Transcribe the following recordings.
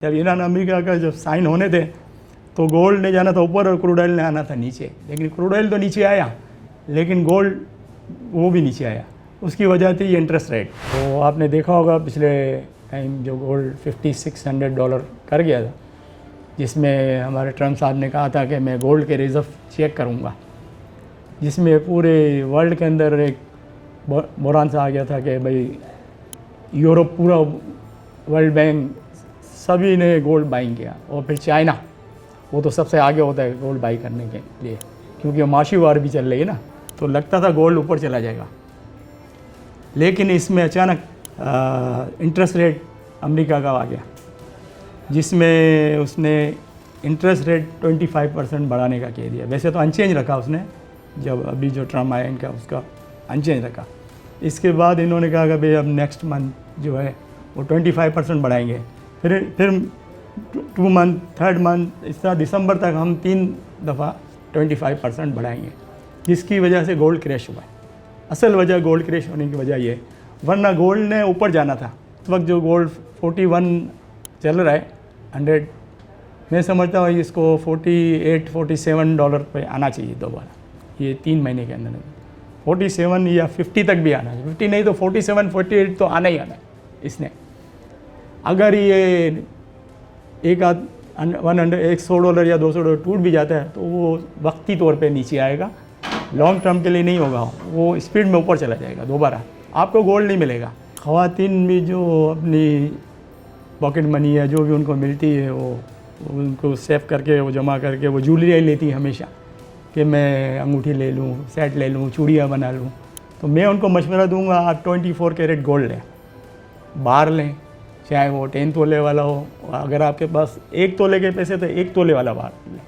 जब Iran America का जब साइन होने थे तो गोल्ड ने जाना था ऊपर और क्रूड ऑयल ने आना था नीचे, लेकिन क्रूड ऑयल तो नीचे आया लेकिन गोल्ड वो भी नीचे आया। उसकी वजह थी इंटरेस्ट रेट। तो आपने देखा होगा पिछले टाइम जो गोल्ड $5600 कर गया था, जिसमें हमारे ट्रम्प साहब ने कहा था कि मैं गोल्ड के रिज़र्व चेक करूँगा, जिसमें पूरे वर्ल्ड के अंदर एक बुरान सा आ गया था कि भाई यूरोप पूरा वर्ल्ड बैंक सभी ने गोल्ड बाइंग किया। और फिर चाइना, वो तो सबसे आगे होता है गोल्ड बाई करने के लिए, क्योंकि माशी वार भी चल रही है ना, तो लगता था गोल्ड ऊपर चला जाएगा। लेकिन इसमें अचानक इंटरेस्ट रेट अमेरिका का आ गया, जिसमें उसने इंटरेस्ट रेट 25% बढ़ाने का कह दिया। वैसे तो अनचेंज रखा उसने, जब अभी जो ट्रम्प आया इनका उसका अनचेंज रखा। इसके बाद इन्होंने कहा कि भाई अब नेक्स्ट मंथ जो है वो 25% बढ़ाएंगे, फिर 2 मंथ, 3rd मंथ, इस तरह दिसंबर तक हम 3 दफ़ा 25% बढ़ाएंगे, जिसकी वजह से गोल्ड क्रैश हुआ है। असल वजह गोल्ड क्रैश होने की वजह ये है, वरना गोल्ड ने ऊपर जाना था। इस वक्त जो गोल्ड 41 चल रहा है 100, मैं समझता हूँ इसको $48-47 पे आना चाहिए दोबारा, ये 3 महीने के अंदर 47 या 50 तक भी आना है। 50 नहीं तो 47-48 तो आना ही आना है इसने। अगर ये एक आध $100 या $200 टूट भी जाता है तो वो वक्ती तौर पे नीचे आएगा, लॉन्ग टर्म के लिए नहीं होगा, वो स्पीड में ऊपर चला जाएगा। दोबारा आपको गोल्ड नहीं मिलेगा। ख़वातीन भी जो अपनी पॉकेट मनी है जो भी उनको मिलती है वो उनको सेव करके वो जमा करके वो ज्वेलरी लेती है हमेशा कि मैं अंगूठी ले लूँ, सेट ले लूँ, चूड़ियाँ बना लूँ। तो मैं उनको मशवरा दूंगा आप 24 कैरेट गोल्ड लें, बाहर लें, चाहे वो 10 तोले वाला हो। अगर आपके पास 1 तोले के पैसे तो 1 तोले वाला बाहर लें,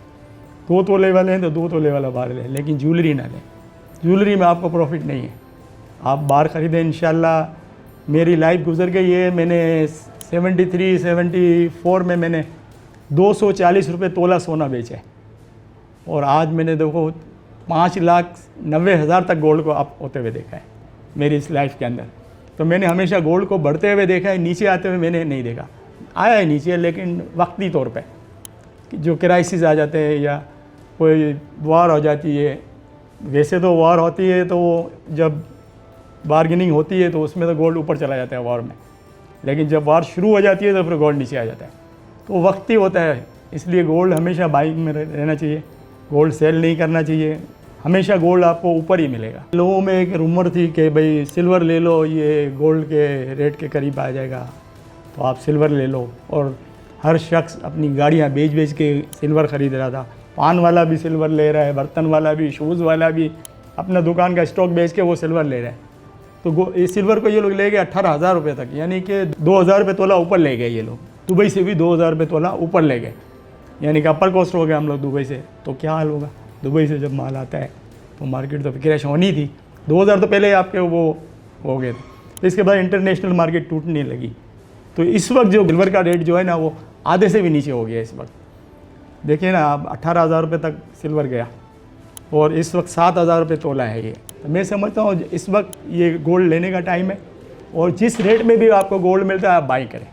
2 तोले वाले हैं तो 2 तोले वाला बाहर लें, लेकिन ज्वेलरी ना लें। ज्वेलरी में आपको प्रॉफिट नहीं है, आप बाहर ख़रीदें। इंशाल्लाह मेरी लाइफ गुजर गई है, मैंने 73-74 में मैंने 240 रुपये तोला सोना बेचा है, और आज मैंने देखो 5,90,000 तक गोल्ड को अप होते हुए देखा है मेरी इस लाइफ के अंदर। तो मैंने हमेशा गोल्ड को बढ़ते हुए देखा है, नीचे आते हुए मैंने नहीं देखा। आया है नीचे, लेकिन वक्ती तौर पे जो क्राइसिस आ जाते हैं या कोई वार हो जाती है। वैसे तो वार होती है तो जब बार्गेनिंग होती है तो उसमें तो गोल्ड ऊपर चला जाता है वार में, लेकिन जब वार शुरू हो जाती है तो फिर गोल्ड नीचे आ जाता है। तो वक्ती होता है, इसलिए गोल्ड हमेशा बाइंग में रहना चाहिए, गोल्ड सेल नहीं करना चाहिए। हमेशा गोल्ड आपको ऊपर ही मिलेगा। लोगों में एक रूमर थी कि भाई सिल्वर ले लो, ये गोल्ड के रेट के करीब आ जाएगा, तो आप सिल्वर ले लो। और हर शख्स अपनी गाड़ियाँ बेच के सिल्वर ख़रीद रहा था। पान वाला भी सिल्वर ले रहा है, बर्तन वाला भी, शूज़ वाला भी अपना दुकान का स्टॉक बेच के वो सिल्वर ले रहा है। तो इस सिल्वर को ये लोग ले गए 18,000 रुपये तक, यानी कि 2,000 रुपये तोला ऊपर ले गए ये लोग। दुबई से भी 2,000 रुपये तोला ऊपर ले गए, यानी कि अपर कॉस्ट हो गया हम लोग दुबई से। तो क्या हाल होगा, दुबई से जब माल आता है तो मार्केट तो क्रैश होनी थी। 2,000 तो पहले आपके वो हो गए थे, तो इसके बाद इंटरनेशनल मार्केट टूटने लगी। तो इस वक्त जो सिल्वर का रेट जो है ना वो आधे से भी नीचे हो गया इस वक्त। देखिए ना आप 18,000 रुपये तक सिल्वर गया, और इस वक्त 7,000 रुपये तोला है ये। तो मैं समझता हूँ इस वक्त ये गोल्ड लेने का टाइम है, और जिस रेट में भी आपको गोल्ड मिलता है आप बाई करें।